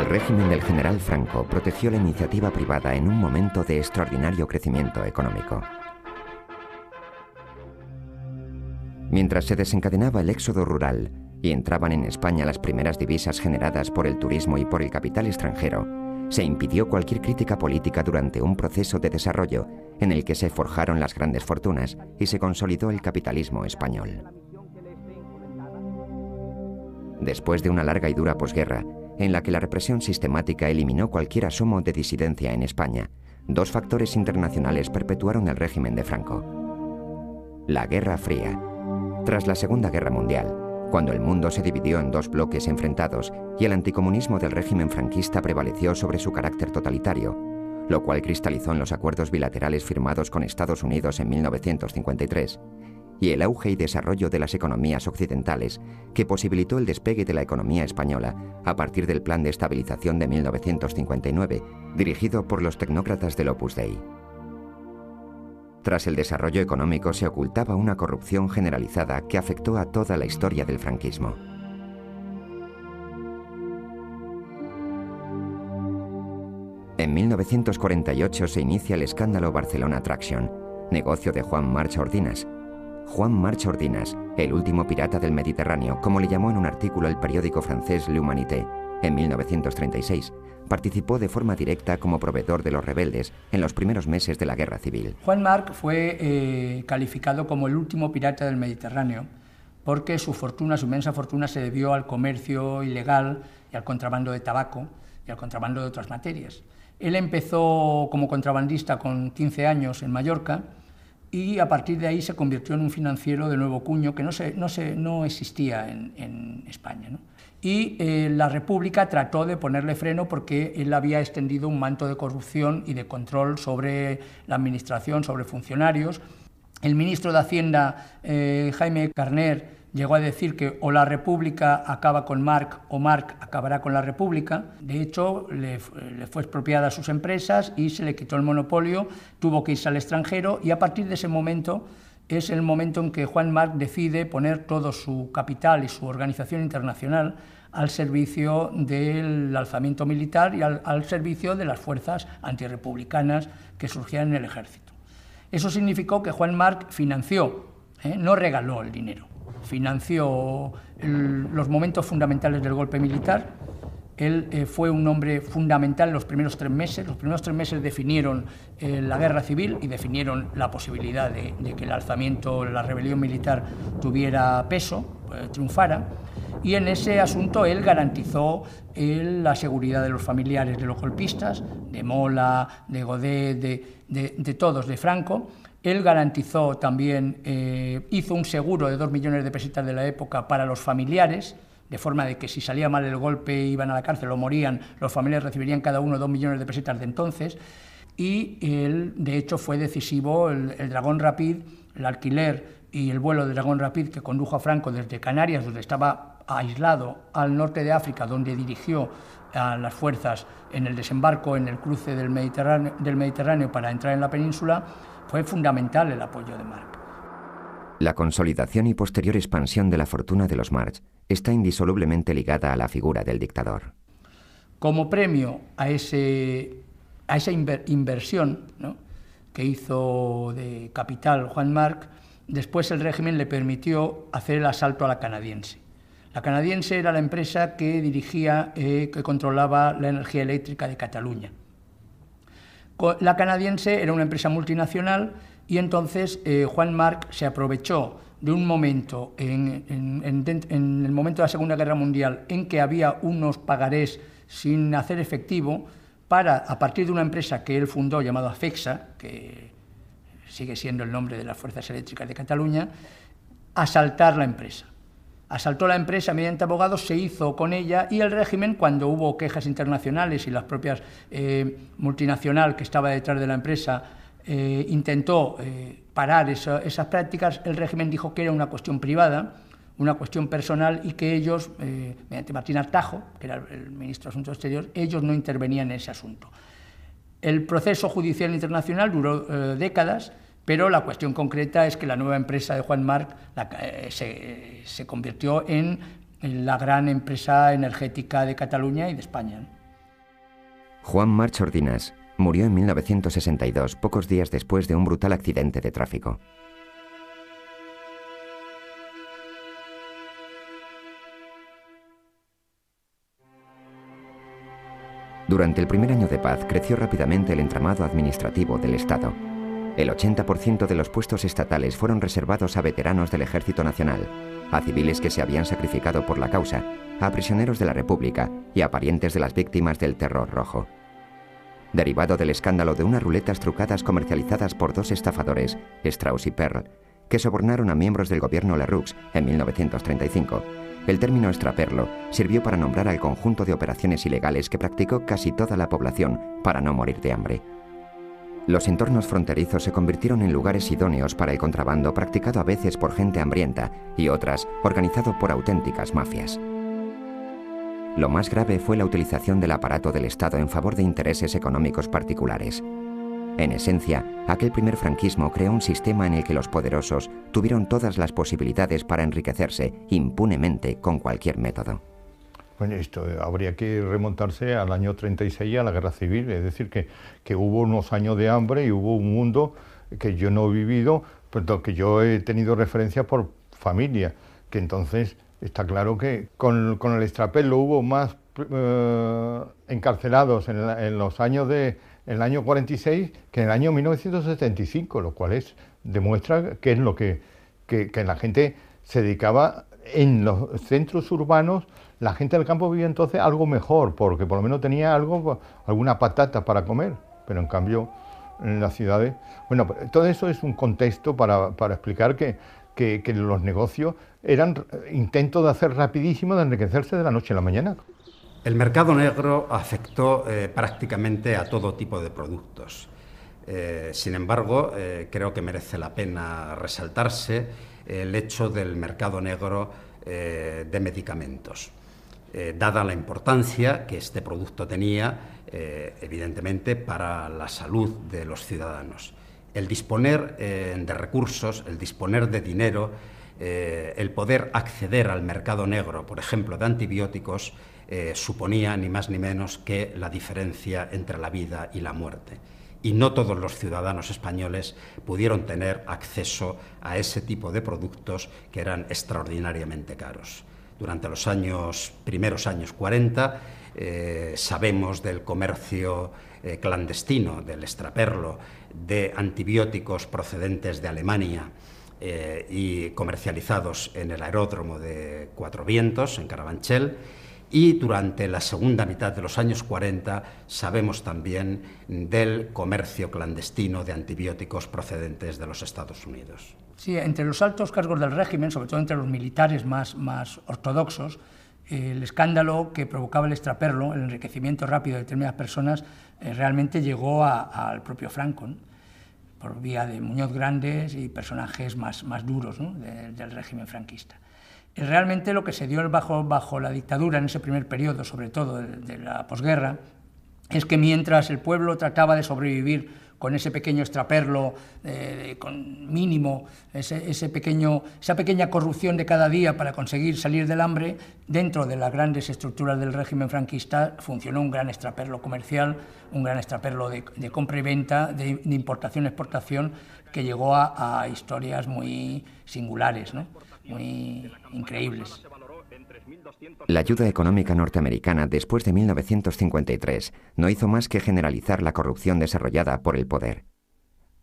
régimen del general Franco protegió la iniciativa privada en un momento de extraordinario crecimiento económico. Mientras se desencadenaba el éxodo rural y entraban en España las primeras divisas generadas por el turismo y por el capital extranjero, se impidió cualquier crítica política durante un proceso de desarrollo en el que se forjaron las grandes fortunas y se consolidó el capitalismo español. Después de una larga y dura posguerra, en la que la represión sistemática eliminó cualquier asomo de disidencia en España, dos factores internacionales perpetuaron el régimen de Franco. La Guerra Fría. Tras la Segunda Guerra Mundial, cuando el mundo se dividió en dos bloques enfrentados y el anticomunismo del régimen franquista prevaleció sobre su carácter totalitario, lo cual cristalizó en los acuerdos bilaterales firmados con Estados Unidos en 1953, y el auge y desarrollo de las economías occidentales, que posibilitó el despegue de la economía española a partir del Plan de Estabilización de 1959, dirigido por los tecnócratas del Opus Dei. Tras el desarrollo económico se ocultaba una corrupción generalizada que afectó a toda la historia del franquismo. En 1948 se inicia el escándalo Barcelona Traction, negocio de Juan March Ordinas. Juan March Ordinas, el último pirata del Mediterráneo, como le llamó en un artículo el periódico francés L'Humanité, en 1936, participó de forma directa como proveedor de los rebeldes en los primeros meses de la Guerra Civil. Juan March fue calificado como el último pirata del Mediterráneo porque su fortuna, su inmensa fortuna, se debió al comercio ilegal y al contrabando de tabaco y al contrabando de otras materias. Él empezó como contrabandista con 15 años en Mallorca y a partir de ahí se convirtió en un financiero de nuevo cuño que no existía en España, ¿no? Y la República trató de ponerle freno porque él había extendido un manto de corrupción y de control sobre la administración, sobre funcionarios. El ministro de Hacienda, Jaime Carner, llegó a decir que o la República acaba con March o March acabará con la República. De hecho, le fue expropiada sus empresas y se le quitó el monopolio, tuvo que irse al extranjero y a partir de ese momento es el momento en que Juan March decide poner todo su capital y su organización internacional al servicio del alzamiento militar y al servicio de las fuerzas antirrepublicanas que surgían en el ejército. Eso significó que Juan March financió, no regaló el dinero, financió los momentos fundamentales del golpe militar. Él fue un hombre fundamental en los primeros 3 meses. Los primeros 3 meses definieron la guerra civil y definieron la posibilidad de que el alzamiento, la rebelión militar tuviera peso, triunfara. Y en ese asunto él garantizó la seguridad de los familiares de los golpistas, de Mola, de Godet, de todos, de Franco. Él garantizó también, hizo un seguro de 2 millones de pesetas de la época para los familiares, de forma de que si salía mal el golpe iban a la cárcel o morían, los familiares recibirían cada uno 2 millones de pesetas de entonces. Y él, de hecho, fue decisivo el Dragón Rapid, el alquiler y el vuelo del Dragón Rapid que condujo a Franco desde Canarias, donde estaba aislado, al norte de África, donde dirigió a las fuerzas en el desembarco, en el cruce del Mediterráneo para entrar en la península. Fue fundamental el apoyo de March. La consolidación y posterior expansión de la fortuna de los March está indisolublemente ligada a la figura del dictador. Como premio a esa inversión, ¿no?, que hizo de capital Juan March, después el régimen le permitió hacer el asalto a la Canadiense. La Canadiense era la empresa que dirigía, que controlaba la energía eléctrica de Cataluña. La Canadiense era una empresa multinacional y entonces Juan March se aprovechó de un momento, en el momento de la Segunda Guerra Mundial, en que había unos pagarés sin hacer efectivo, para, a partir de una empresa que él fundó llamada AFEXA, que sigue siendo el nombre de las Fuerzas Eléctricas de Cataluña, asaltar la empresa. Asaltó la empresa mediante abogados, se hizo con ella y el régimen, cuando hubo quejas internacionales y las propias multinacional que estaba detrás de la empresa intentó parar esas prácticas, el régimen dijo que era una cuestión privada, una cuestión personal y que ellos, mediante Martín Artajo, que era el ministro de Asuntos Exteriores, ellos no intervenían en ese asunto. El proceso judicial internacional duró décadas, pero la cuestión concreta es que la nueva empresa de Juan March se convirtió en la gran empresa energética de Cataluña y de España. Juan March Ordinas murió en 1962, pocos días después de un brutal accidente de tráfico. Durante el primer año de paz creció rápidamente el entramado administrativo del Estado. El 80% de los puestos estatales fueron reservados a veteranos del Ejército Nacional, a civiles que se habían sacrificado por la causa, a prisioneros de la República y a parientes de las víctimas del Terror Rojo. Derivado del escándalo de unas ruletas trucadas comercializadas por dos estafadores, Strauss y Perl, que sobornaron a miembros del gobierno Leroux en 1935, el término extraperlo sirvió para nombrar al conjunto de operaciones ilegales que practicó casi toda la población para no morir de hambre. Los entornos fronterizos se convirtieron en lugares idóneos para el contrabando practicado a veces por gente hambrienta y otras organizado por auténticas mafias. Lo más grave fue la utilización del aparato del Estado en favor de intereses económicos particulares. En esencia, aquel primer franquismo creó un sistema en el que los poderosos tuvieron todas las posibilidades para enriquecerse impunemente con cualquier método. Bueno, esto habría que remontarse al año 36, a la Guerra Civil, es decir, que hubo unos años de hambre y hubo un mundo que yo no he vivido, pero que yo he tenido referencia por familia, que entonces está claro que con el extraperlo hubo más encarcelados en los años en el año 46 que en el año 1975, lo cual demuestra que es lo que la gente se dedicaba en los centros urbanos. La gente del campo vivía entonces algo mejor, porque por lo menos tenía alguna patata para comer, pero en cambio en las ciudades... Bueno, todo eso es un contexto para explicar que los negocios eran intentos de hacer rapidísimo, de enriquecerse de la noche a la mañana. El mercado negro afectó prácticamente a todo tipo de productos. Sin embargo, creo que merece la pena resaltarse el hecho del mercado negro de medicamentos. Dada la importancia que este producto tenía, evidentemente, para la salud de los ciudadanos. El disponer de recursos, el disponer de dinero, el poder acceder al mercado negro, por ejemplo, de antibióticos, suponía ni más ni menos que la diferencia entre la vida y la muerte. Y no todos los ciudadanos españoles pudieron tener acceso a ese tipo de productos que eran extraordinariamente caros. Durante los primeros años 40 sabemos del comercio clandestino, del extraperlo, de antibióticos procedentes de Alemania y comercializados en el aeródromo de Cuatro Vientos, en Carabanchel. Y durante la segunda mitad de los años 40 sabemos también del comercio clandestino de antibióticos procedentes de los Estados Unidos. Sí, entre los altos cargos del régimen, sobre todo entre los militares más ortodoxos, el escándalo que provocaba el extraperlo, el enriquecimiento rápido de determinadas personas, realmente llegó al propio Franco, ¿no? Por vía de Muñoz Grandes y personajes más duros, ¿no? del régimen franquista. Realmente lo que se dio bajo la dictadura en ese primer periodo, sobre todo de la posguerra, es que mientras el pueblo trataba de sobrevivir con ese pequeño extraperlo, con mínimo, esa pequeña corrupción de cada día para conseguir salir del hambre, dentro de las grandes estructuras del régimen franquista funcionó un gran extraperlo comercial, un gran extraperlo de compra y venta, de importación-exportación, que llegó a historias muy singulares, ¿no? Muy increíbles. La ayuda económica norteamericana después de 1953 no hizo más que generalizar la corrupción desarrollada por el poder.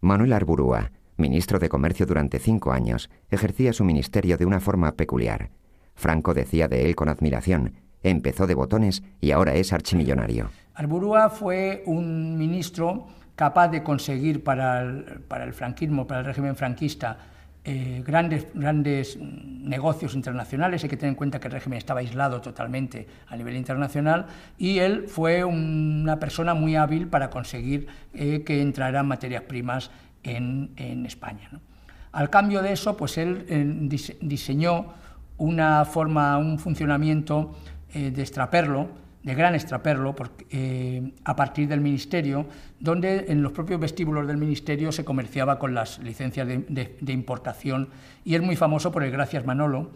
Manuel Arburúa, ministro de Comercio durante 5 años, ejercía su ministerio de una forma peculiar. Franco decía de él con admiración: empezó de botones y ahora es archimillonario. Arburúa fue un ministro capaz de conseguir para el franquismo, para el régimen franquista, grandes negocios internacionales. Hay que tener en cuenta que el régimen estaba aislado totalmente a nivel internacional, y él fue una persona muy hábil para conseguir que entraran materias primas en España, ¿no? Al cambio de eso, pues él diseñó un funcionamiento de extraperlo, de gran extraperlo, a partir del ministerio, donde en los propios vestíbulos del ministerio se comerciaba con las licencias de importación, y es muy famoso por el Gracias Manolo,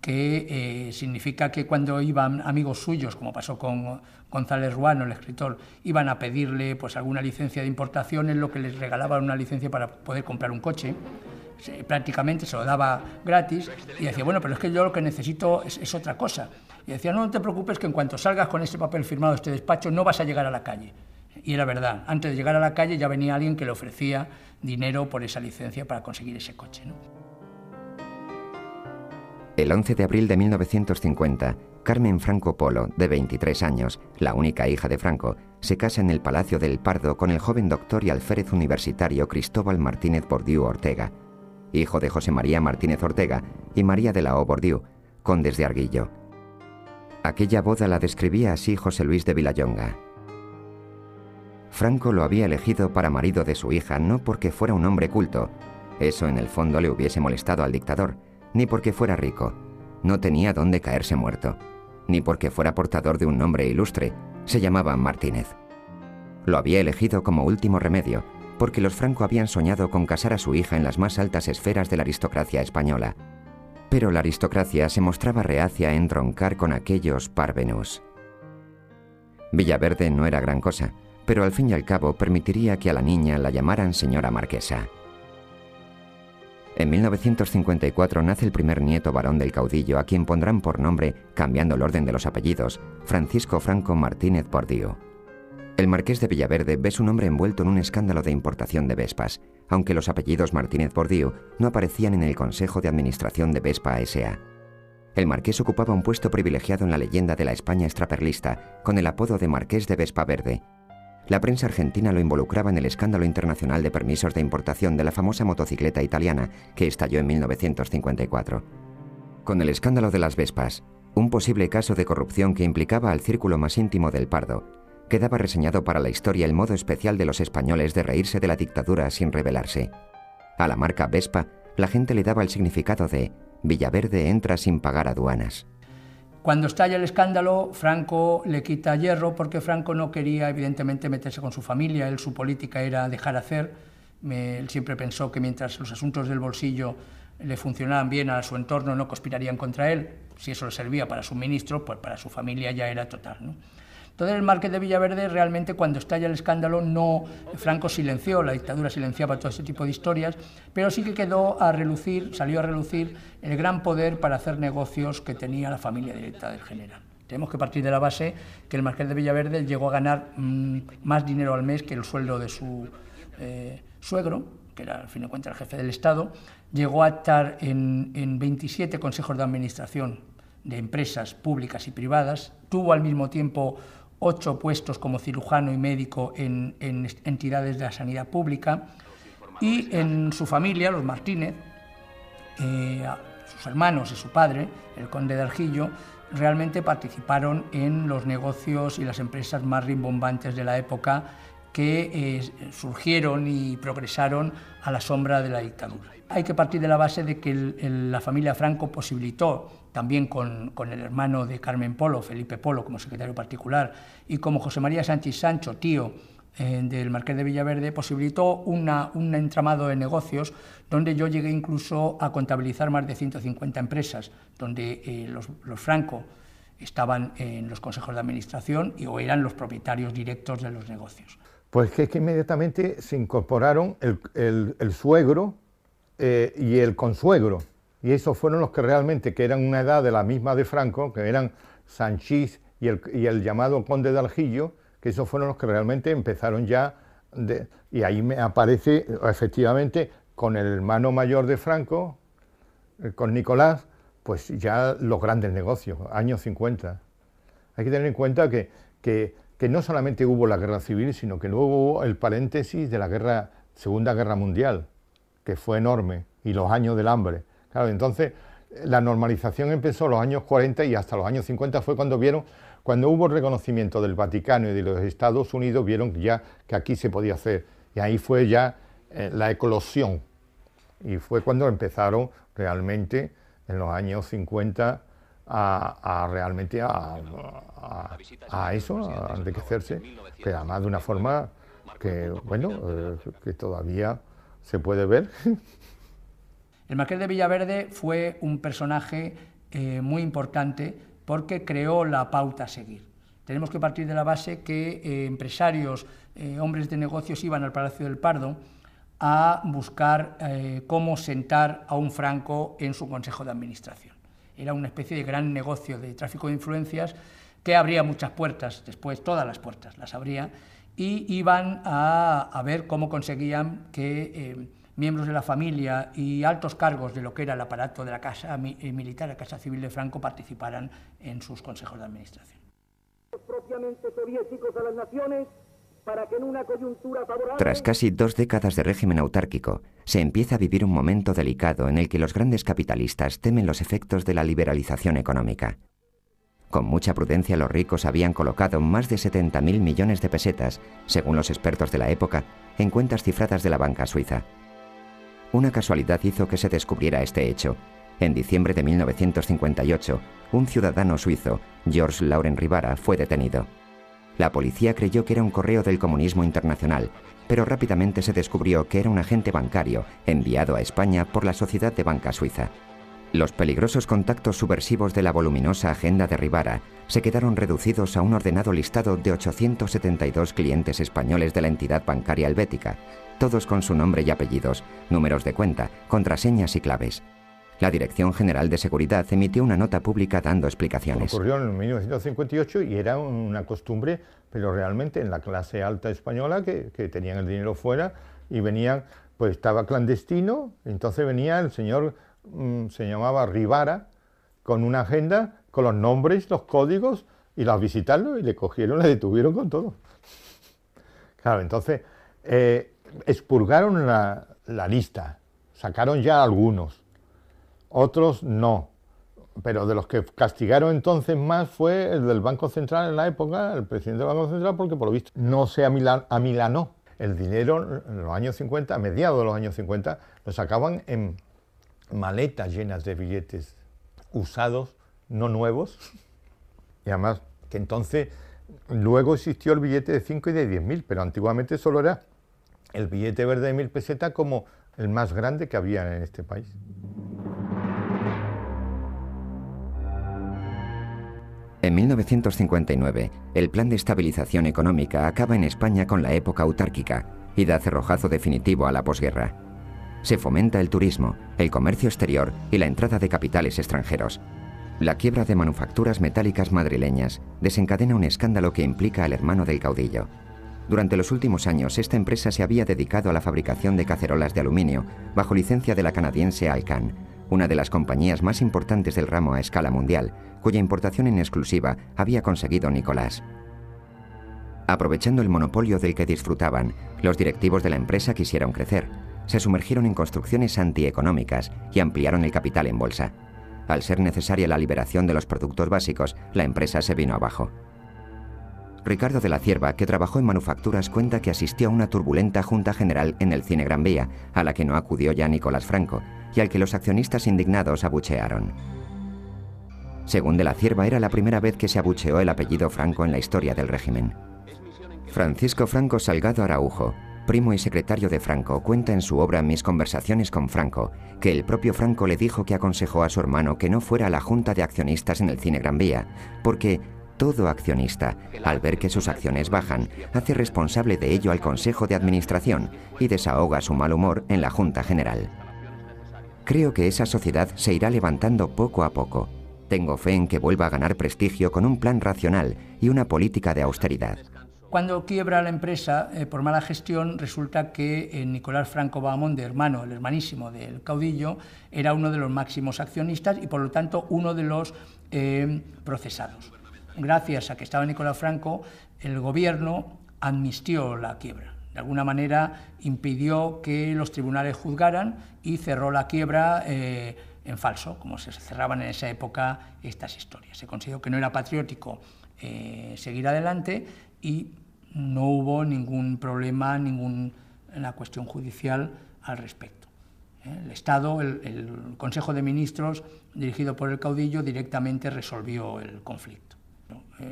que significa que cuando iban amigos suyos, como pasó con González Ruano, el escritor, iban a pedirle pues alguna licencia de importación, él lo que les regalaba una licencia para poder comprar un coche, prácticamente se lo daba gratis, y decía, bueno, pero es que yo lo que necesito es otra cosa. Y decía, no te preocupes, que en cuanto salgas con este papel firmado de este despacho no vas a llegar a la calle. Y era verdad, antes de llegar a la calle ya venía alguien que le ofrecía dinero por esa licencia para conseguir ese coche, ¿no? El 11 de abril de 1950, Carmen Franco Polo, de 23 años, la única hija de Franco, se casa en el Palacio del Pardo con el joven doctor y alférez universitario Cristóbal Martínez Bordiú Ortega, hijo de José María Martínez Ortega y María de la O. Bordiú, condes de Arguillo. Aquella boda la describía así José Luis de Vilallonga. Franco lo había elegido para marido de su hija no porque fuera un hombre culto, eso en el fondo le hubiese molestado al dictador, ni porque fuera rico, no tenía dónde caerse muerto, ni porque fuera portador de un nombre ilustre, se llamaba Martínez. Lo había elegido como último remedio, porque los Franco habían soñado con casar a su hija en las más altas esferas de la aristocracia española. Pero la aristocracia se mostraba reacia a entroncar con aquellos parvenus. Villaverde no era gran cosa, pero al fin y al cabo permitiría que a la niña la llamaran señora marquesa. En 1954 nace el primer nieto varón del caudillo, a quien pondrán por nombre, cambiando el orden de los apellidos, Francisco Franco Martínez Bordiú. El marqués de Villaverde ve su nombre envuelto en un escándalo de importación de Vespas, aunque los apellidos Martínez Bordiú no aparecían en el Consejo de Administración de Vespa S.A. El marqués ocupaba un puesto privilegiado en la leyenda de la España extraperlista, con el apodo de Marqués de Vespa Verde. La prensa argentina lo involucraba en el escándalo internacional de permisos de importación de la famosa motocicleta italiana que estalló en 1954. Con el escándalo de las Vespas, un posible caso de corrupción que implicaba al círculo más íntimo del Pardo, quedaba reseñado para la historia el modo especial de los españoles de reírse de la dictadura sin rebelarse. A la marca Vespa, la gente le daba el significado de Villaverde entra sin pagar aduanas. Cuando estalla el escándalo, Franco le quita hierro porque Franco no quería, evidentemente, meterse con su familia. Él, su política era dejar hacer. Él siempre pensó que mientras los asuntos del bolsillo le funcionaban bien a su entorno, no conspirarían contra él. Si eso le servía para su ministro, pues para su familia ya era total, ¿no? Entonces el marqués de Villaverde realmente, cuando estalla el escándalo, Franco silenció, la dictadura silenciaba todo ese tipo de historias, pero sí que salió a relucir el gran poder para hacer negocios que tenía la familia directa del general. Tenemos que partir de la base que el marqués de Villaverde llegó a ganar más dinero al mes que el sueldo de su suegro, que era al fin de cuentas el jefe del Estado. Llegó a estar en 27 consejos de administración de empresas públicas y privadas, tuvo al mismo tiempo 8 puestos como cirujano y médico en entidades de la sanidad pública, y en su familia, los Martínez, sus hermanos y su padre, el conde de Arguillo, realmente participaron en los negocios y las empresas más rimbombantes de la época que surgieron y progresaron a la sombra de la dictadura. Hay que partir de la base de que la familia Franco posibilitó, también con el hermano de Carmen Polo, Felipe Polo, como secretario particular, y como José María Sánchez Sancho, tío del marqués de Villaverde, posibilitó un entramado de negocios donde yo llegué incluso a contabilizar más de 150 empresas, donde los Franco estaban en los consejos de administración o eran los propietarios directos de los negocios. Pues que es que inmediatamente se incorporaron el suegro y el consuegro, y esos fueron los que realmente, que eran una edad de la misma de Franco, que eran Sanchís y el llamado conde de Arguillo, que esos fueron los que realmente empezaron ya, y ahí me aparece efectivamente con el hermano mayor de Franco, con Nicolás, pues ya los grandes negocios, años 50. Hay que tener en cuenta que no solamente hubo la guerra civil, sino que luego hubo el paréntesis de la Segunda Guerra Mundial, que fue enorme, y los años del hambre. Claro, entonces la normalización empezó en los años 40 y hasta los años 50 fue cuando hubo reconocimiento del Vaticano y de los Estados Unidos, vieron ya que aquí se podía hacer. Y ahí fue ya la eclosión. Y fue cuando empezaron realmente, en los años 50, a enriquecerse, que además de una forma que, bueno, que todavía se puede ver. El marqués de Villaverde fue un personaje muy importante porque creó la pauta a seguir. Tenemos que partir de la base que empresarios, hombres de negocios iban al Palacio del Pardo a buscar cómo sentar a un Franco en su consejo de administración. Era una especie de gran negocio de tráfico de influencias que abría muchas puertas, después todas las puertas las abría, y iban a ver cómo conseguían que miembros de la familia y altos cargos de lo que era el aparato de la Casa Militar, la Casa Civil de Franco, participaran en sus consejos de administración. Propiamente soviéticos a las naciones para que en una coyuntura favorable... Tras casi 2 décadas de régimen autárquico, se empieza a vivir un momento delicado en el que los grandes capitalistas temen los efectos de la liberalización económica. Con mucha prudencia los ricos habían colocado más de 70.000 millones de pesetas, según los expertos de la época, en cuentas cifradas de la banca suiza. Una casualidad hizo que se descubriera este hecho. En diciembre de 1958, un ciudadano suizo, Georges Laurent Rivara, fue detenido. La policía creyó que era un correo del comunismo internacional, pero rápidamente se descubrió que era un agente bancario enviado a España por la Sociedad de Banca Suiza. Los peligrosos contactos subversivos de la voluminosa agenda de Rivara se quedaron reducidos a un ordenado listado de 872 clientes españoles de la entidad bancaria helvética, todos con su nombre y apellidos, números de cuenta, contraseñas y claves. La Dirección General de Seguridad emitió una nota pública dando explicaciones. Ocurrió en 1958 y era una costumbre, pero realmente en la clase alta española que tenían el dinero fuera y venían, pues estaba clandestino, entonces venía el señor, se llamaba Rivara, con una agenda, con los nombres, los códigos, y las visitarlo y le cogieron, le detuvieron con todo. Claro, entonces expurgaron la lista, sacaron ya algunos. Otros no, pero de los que castigaron entonces más fue el del Banco Central en la época, el presidente del Banco Central, porque por lo visto no se amilanó. El dinero en los años 50, a mediados de los años 50, lo sacaban en maletas llenas de billetes usados, no nuevos, y además que entonces luego existió el billete de 5 y de 10.000, pero antiguamente solo era el billete verde de 1.000 pesetas como el más grande que había en este país. En 1959, el Plan de Estabilización Económica acaba en España con la época autárquica y da cerrojazo definitivo a la posguerra. Se fomenta el turismo, el comercio exterior y la entrada de capitales extranjeros. La quiebra de manufacturas metálicas madrileñas desencadena un escándalo que implica al hermano del caudillo. Durante los últimos años, esta empresa se había dedicado a la fabricación de cacerolas de aluminio bajo licencia de la canadiense Alcan, una de las compañías más importantes del ramo a escala mundial, cuya importación en exclusiva había conseguido Nicolás. Aprovechando el monopolio del que disfrutaban, los directivos de la empresa quisieron crecer, se sumergieron en construcciones antieconómicas y ampliaron el capital en bolsa. Al ser necesaria la liberación de los productos básicos, la empresa se vino abajo. Ricardo de la Cierva, que trabajó en manufacturas, cuenta que asistió a una turbulenta junta general en el Cine Gran Vía, a la que no acudió ya Nicolás Franco, y al que los accionistas indignados abuchearon. Según de la Cierva, era la primera vez que se abucheó el apellido Franco en la historia del régimen. Francisco Franco Salgado Araujo, primo y secretario de Franco, cuenta en su obra Mis conversaciones con Franco, que el propio Franco le dijo que aconsejó a su hermano que no fuera a la junta de accionistas en el Cine Gran Vía, porque todo accionista, al ver que sus acciones bajan, hace responsable de ello al Consejo de Administración y desahoga su mal humor en la Junta General. Creo que esa sociedad se irá levantando poco a poco. Tengo fe en que vuelva a ganar prestigio con un plan racional y una política de austeridad. Cuando quiebra la empresa por mala gestión, resulta que Nicolás Franco Bahamonde, hermano, el hermanísimo del caudillo, era uno de los máximos accionistas y por lo tanto uno de los procesados. Gracias a que estaba Nicolás Franco, el gobierno amnistió la quiebra. De alguna manera impidió que los tribunales juzgaran y cerró la quiebra en falso, como se cerraban en esa época estas historias. Se consideró que no era patriótico seguir adelante y no hubo ningún problema, ninguna cuestión judicial al respecto. El Estado, el Consejo de Ministros, dirigido por el caudillo, directamente resolvió el conflicto.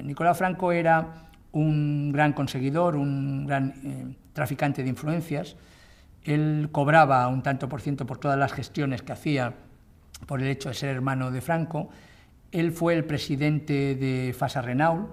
Nicolás Franco era un gran conseguidor, un gran traficante de influencias. Él cobraba un tanto por ciento por todas las gestiones que hacía por el hecho de ser hermano de Franco Él fue el presidente de Fasa Renault.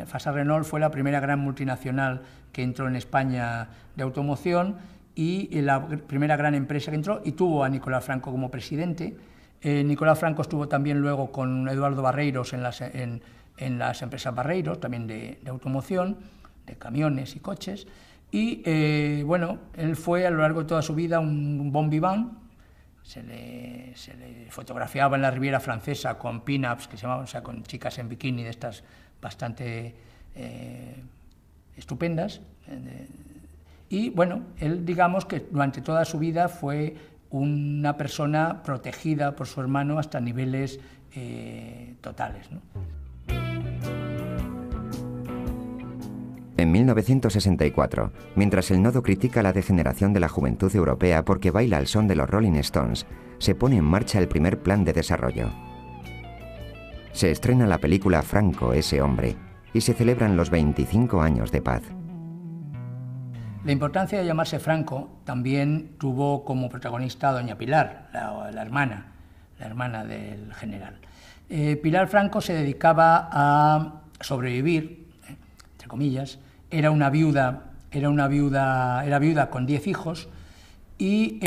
Fasa Renault fue la primera gran multinacional que entró en España de automoción y la primera gran empresa que entró, y tuvo a Nicolás Franco como presidente. Nicolás Franco estuvo también luego con Eduardo Barreiros en las empresas Barreiros, también de automoción, de camiones y coches. Y bueno, él fue a lo largo de toda su vida un bon vivant. Se le fotografiaba en la Riviera Francesa con pin-ups, que se llamaban, o sea, con chicas en bikini de estas bastante estupendas. Y bueno, él, digamos que durante toda su vida fue una persona protegida por su hermano hasta niveles totales, ¿no? En 1964, mientras el nodo critica la degeneración de la juventud europea porque baila al son de los Rolling Stones, se pone en marcha el primer plan de desarrollo. Se estrena la película Franco, ese hombre, y se celebran los 25 años de paz. La importancia de llamarse Franco también tuvo como protagonista a doña Pilar, la hermana del general. Pilar Franco se dedicaba a sobrevivir, entre comillas. Era viuda con 10 hijos y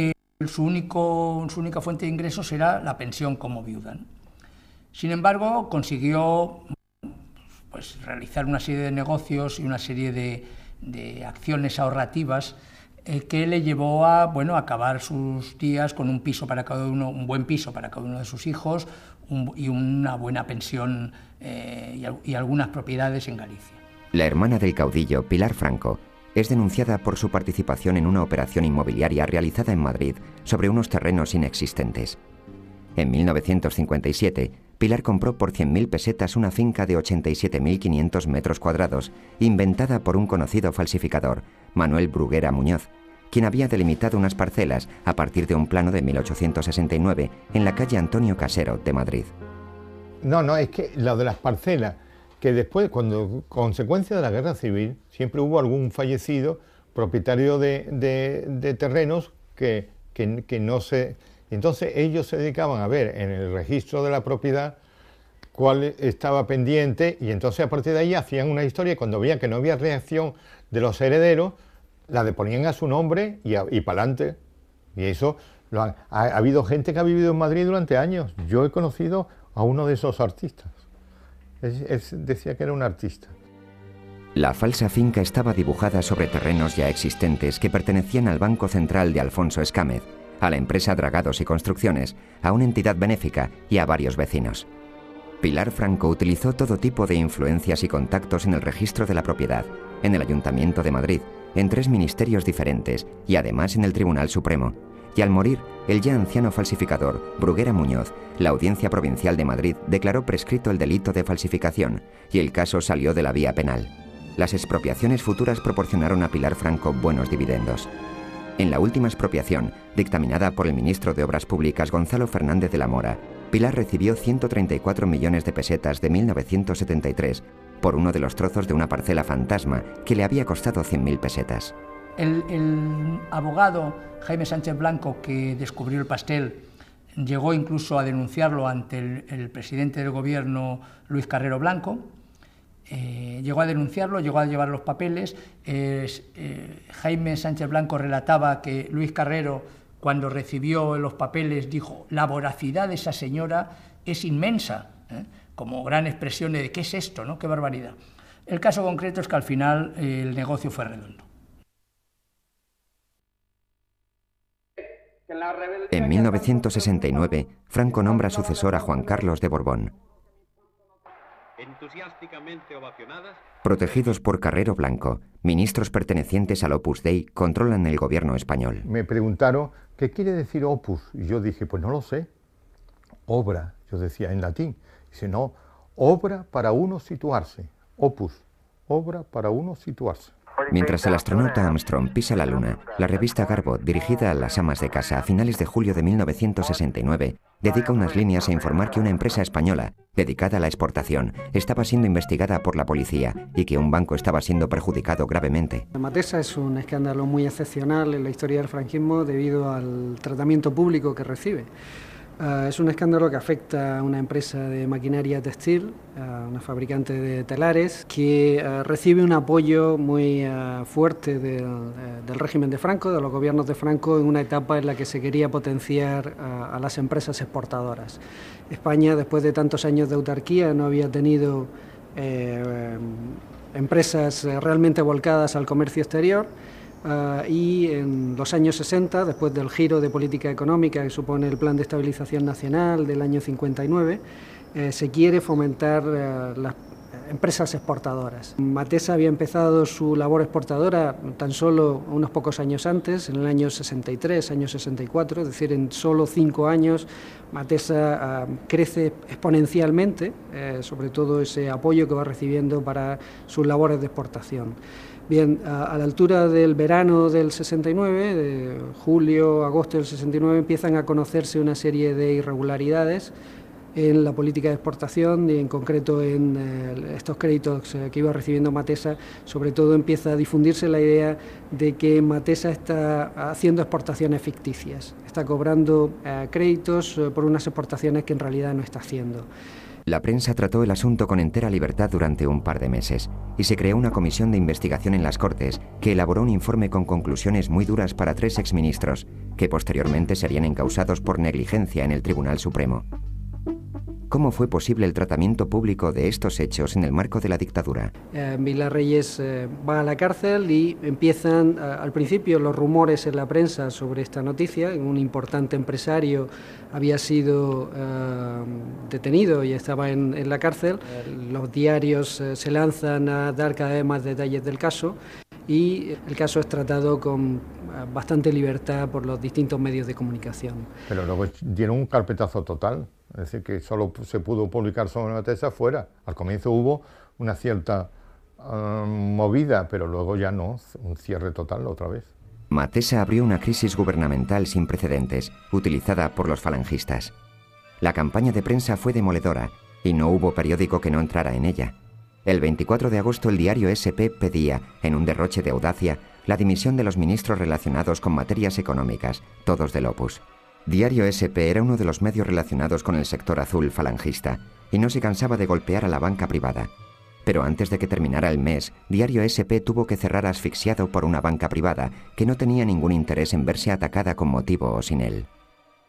su única fuente de ingresos era la pensión como viuda, ¿no? Sin embargo, consiguió pues, realizar una serie de negocios y una serie de acciones ahorrativas que le llevó a acabar sus días con un piso para cada uno, un buen piso para cada uno de sus hijos y una buena pensión y algunas propiedades en Galicia. La hermana del caudillo, Pilar Franco, es denunciada por su participación en una operación inmobiliaria realizada en Madrid sobre unos terrenos inexistentes. En 1957, Pilar compró por 100.000 pesetas una finca de 87.500 metros cuadrados, inventada por un conocido falsificador, Manuel Bruguera Muñoz, quien había delimitado unas parcelas a partir de un plano de 1869 en la calle Antonio Casero de Madrid. No, es que lo de las parcelas, que después, cuando consecuencia de la guerra civil, siempre hubo algún fallecido propietario de terrenos que no se... Entonces ellos se dedicaban a ver en el registro de la propiedad cuál estaba pendiente, y entonces a partir de ahí hacían una historia, y cuando veían que no había reacción de los herederos, la deponían a su nombre y para adelante. Y eso ha habido gente que ha vivido en Madrid durante años. Yo he conocido a uno de esos artistas. Decía que era un artista. La falsa finca estaba dibujada sobre terrenos ya existentes que pertenecían al Banco Central de Alfonso Escámez, a la empresa Dragados y Construcciones, a una entidad benéfica y a varios vecinos. Pilar Franco utilizó todo tipo de influencias y contactos en el registro de la propiedad, en el Ayuntamiento de Madrid, en 3 ministerios diferentes y además en el Tribunal Supremo. Y al morir, el ya anciano falsificador, Bruguera Muñoz, la Audiencia Provincial de Madrid declaró prescrito el delito de falsificación y el caso salió de la vía penal. Las expropiaciones futuras proporcionaron a Pilar Franco buenos dividendos. En la última expropiación, dictaminada por el ministro de Obras Públicas Gonzalo Fernández de la Mora, Pilar recibió 134 millones de pesetas de 1973 por uno de los trozos de una parcela fantasma que le había costado 100.000 pesetas. El abogado Jaime Sánchez Blanco, que descubrió el pastel, llegó incluso a denunciarlo ante el presidente del gobierno, Luis Carrero Blanco. Llegó a denunciarlo, llegó a llevar los papeles. Jaime Sánchez Blanco relataba que Luis Carrero, cuando recibió los papeles, dijo: la voracidad de esa señora es inmensa, como gran expresión de ¿qué es esto?, ¿no? ¡Qué barbaridad! El caso concreto es que al final el negocio fue redondo. En 1969, Franco nombra sucesor a Juan Carlos de Borbón. Protegidos por Carrero Blanco, ministros pertenecientes al Opus Dei controlan el gobierno español. Me preguntaron, ¿qué quiere decir opus? Y yo dije, pues no lo sé. Obra, yo decía en latín. Dice, no, obra para uno situarse. Opus, obra para uno situarse. Mientras el astronauta Armstrong pisa la Luna, la revista Garbo, dirigida a las amas de casa a finales de julio de 1969, dedica unas líneas a informar que una empresa española, dedicada a la exportación, estaba siendo investigada por la policía y que un banco estaba siendo perjudicado gravemente. Matesa es un escándalo muy excepcional en la historia del franquismo debido al tratamiento público que recibe. Es un escándalo que afecta a una empresa de maquinaria textil, una fabricante de telares, que recibe un apoyo muy fuerte del régimen de Franco, de los gobiernos de Franco, en una etapa en la que se quería potenciar a las empresas exportadoras. España, después de tantos años de autarquía, no había tenido empresas realmente volcadas al comercio exterior. Y en los años 60, después del giro de política económica que supone el Plan de Estabilización Nacional del año 59, se quiere fomentar las empresas exportadoras. Matesa había empezado su labor exportadora tan solo unos pocos años antes, en el año 63, año 64, es decir, en solo 5 años Matesa crece exponencialmente, sobre todo ese apoyo que va recibiendo para sus labores de exportación. Bien, a la altura del verano del 69, de julio, agosto del 69, empiezan a conocerse una serie de irregularidades en la política de exportación y en concreto en estos créditos que iba recibiendo Matesa. Sobre todo empieza a difundirse la idea de que Matesa está haciendo exportaciones ficticias, está cobrando créditos por unas exportaciones que en realidad no está haciendo. La prensa trató el asunto con entera libertad durante un par de meses y se creó una comisión de investigación en las Cortes que elaboró un informe con conclusiones muy duras para 3 exministros que posteriormente serían encausados por negligencia en el Tribunal Supremo. ¿Cómo fue posible el tratamiento público de estos hechos en el marco de la dictadura? Vilar Reyes va a la cárcel y empiezan al principio los rumores en la prensa sobre esta noticia. Un importante empresario había sido detenido y estaba en la cárcel. Los diarios se lanzan a dar cada vez más detalles del caso y el caso es tratado con bastante libertad por los distintos medios de comunicación. Pero luego dieron un carpetazo total. Es decir, que solo se pudo publicar sobre Matesa fuera. Al comienzo hubo una cierta movida, pero luego ya no, un cierre total otra vez. Matesa abrió una crisis gubernamental sin precedentes, utilizada por los falangistas. La campaña de prensa fue demoledora y no hubo periódico que no entrara en ella. El 24 de agosto el diario SP pedía, en un derroche de audacia, la dimisión de los ministros relacionados con materias económicas, todos del Opus. Diario SP era uno de los medios relacionados con el sector azul falangista y no se cansaba de golpear a la banca privada. Pero antes de que terminara el mes, Diario SP tuvo que cerrar asfixiado por una banca privada que no tenía ningún interés en verse atacada con motivo o sin él.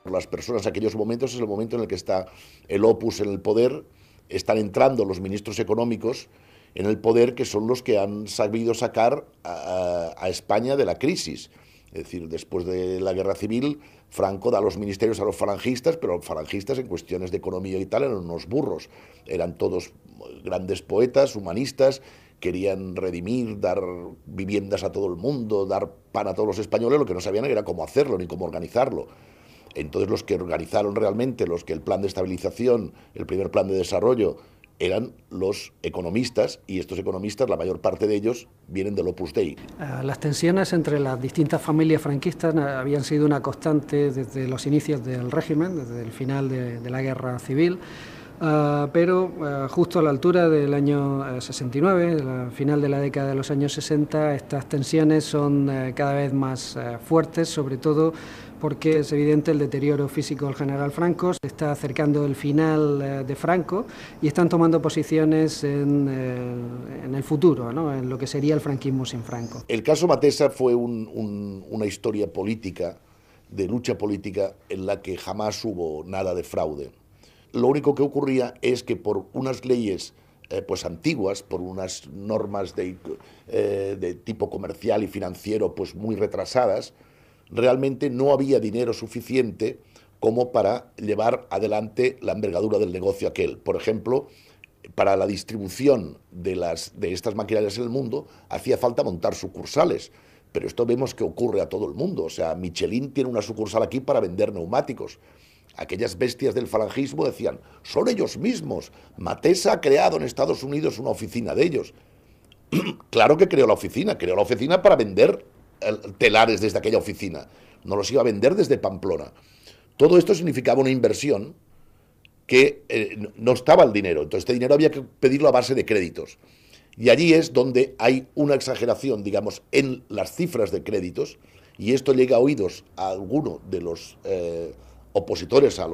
Las personas en aquellos momentos es el momento en el que está el Opus en el poder, están entrando los ministros económicos en el poder, que son los que han sabido sacar a España de la crisis. Es decir, después de la guerra civil, Franco da los ministerios a los falangistas, pero los falangistas en cuestiones de economía y tal eran unos burros. Eran todos grandes poetas, humanistas, querían redimir, dar viviendas a todo el mundo, dar pan a todos los españoles, lo que no sabían era cómo hacerlo ni cómo organizarlo. Entonces los que organizaron realmente, los que el plan de estabilización, el primer plan de desarrollo, eran los economistas, y estos economistas, la mayor parte de ellos, vienen del Opus Dei. Las tensiones entre las distintas familias franquistas habían sido una constante desde los inicios del régimen, desde el final de la guerra civil, pero justo a la altura del año 69, al final de la década de los años 60, estas tensiones son cada vez más fuertes, sobre todo porque es evidente el deterioro físico del general Franco, se está acercando el final de Franco y están tomando posiciones en el futuro, ¿no? En lo que sería el franquismo sin Franco. El caso Matesa fue una historia política, de lucha política, en la que jamás hubo nada de fraude. Lo único que ocurría es que por unas leyes pues antiguas, por unas normas de tipo comercial y financiero pues muy retrasadas, realmente no había dinero suficiente como para llevar adelante la envergadura del negocio aquel. Por ejemplo, para la distribución de estas maquinarias en el mundo hacía falta montar sucursales, pero esto vemos que ocurre a todo el mundo. O sea, Michelin tiene una sucursal aquí para vender neumáticos. Aquellas bestias del falangismo decían, son ellos mismos. Matesa ha creado en Estados Unidos una oficina de ellos. Claro que creó la oficina para vender telares desde aquella oficina, no los iba a vender desde Pamplona. Todo esto significaba una inversión que no estaba el dinero, entonces este dinero había que pedirlo a base de créditos. Y allí es donde hay una exageración, digamos, en las cifras de créditos, y esto llega a oídos a alguno de los opositores a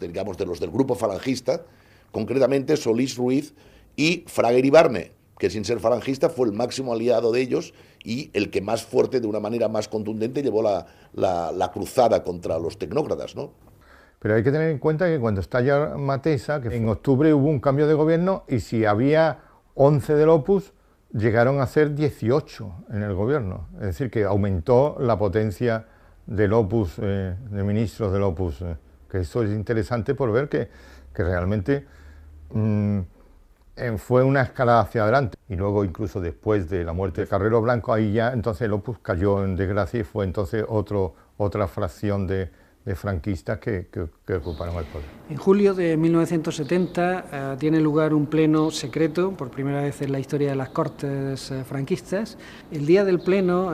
digamos, de los del grupo falangista, concretamente Solís Ruiz y Fraga Iribarne, que sin ser falangista fue el máximo aliado de ellos y el que más fuerte, de una manera más contundente, llevó la cruzada contra los tecnócratas, ¿no? Pero hay que tener en cuenta que cuando estalla Matesa, que en octubre hubo un cambio de gobierno y si había 11 del Opus, llegaron a ser 18 en el gobierno. Es decir, que aumentó la potencia del Opus, de ministros del Opus. Que eso es interesante por ver que realmente fue una escalada hacia adelante. Y luego, incluso después de la muerte de Carrero Blanco, ahí ya entonces el Opus cayó en desgracia y fue entonces otra fracción de franquistas que ocuparon el poder. En julio de 1970 tiene lugar un pleno secreto, por primera vez en la historia de las Cortes franquistas. El día del pleno,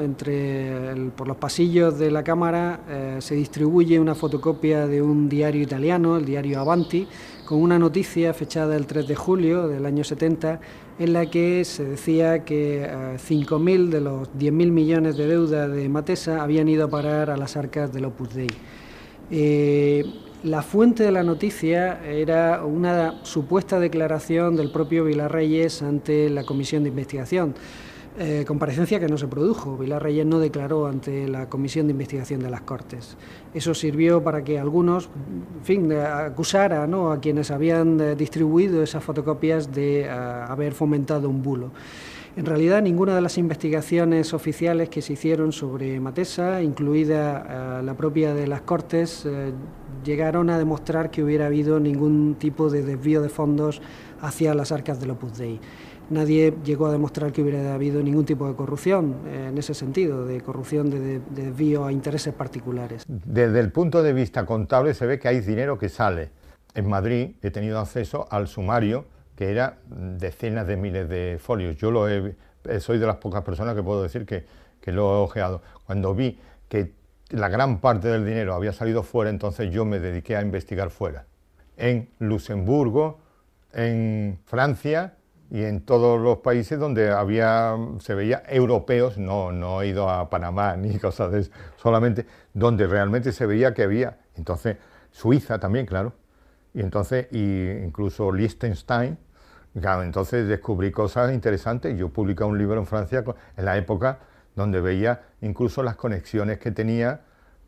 por los pasillos de la Cámara, se distribuye una fotocopia de un diario italiano, el diario Avanti, con una noticia fechada el 3 de julio del año 70, en la que se decía que 5.000 de los 10.000 millones de deuda de Matesa habían ido a parar a las arcas del Opus Dei. La fuente de la noticia era una supuesta declaración del propio Vilarreyes ante la comisión de investigación, comparecencia que no se produjo. Vilarreyes no declaró ante la comisión de investigación de las Cortes. Eso sirvió para que algunos, en fin, acusaran, ¿no?, a quienes habían distribuido esas fotocopias de haber fomentado un bulo. En realidad, ninguna de las investigaciones oficiales que se hicieron sobre Matesa, incluida la propia de las Cortes, llegaron a demostrar que hubiera habido ningún tipo de desvío de fondos hacia las arcas del Opus Dei. Nadie llegó a demostrar que hubiera habido ningún tipo de corrupción en ese sentido, de corrupción de desvío a intereses particulares. Desde el punto de vista contable se ve que hay dinero que sale. En Madrid he tenido acceso al sumario, que era decenas de miles de folios. Yo soy de las pocas personas que puedo decir que lo he ojeado. Cuando vi que la gran parte del dinero había salido fuera, entonces yo me dediqué a investigar fuera. En Luxemburgo, en Francia y en todos los países donde se veía europeos, no he ido a Panamá ni cosas de eso, solamente donde realmente se veía que había. Entonces, Suiza también, claro. Y entonces, incluso Liechtenstein. Claro, entonces descubrí cosas interesantes. Yo publiqué un libro en Francia en la época donde veía incluso las conexiones que tenía,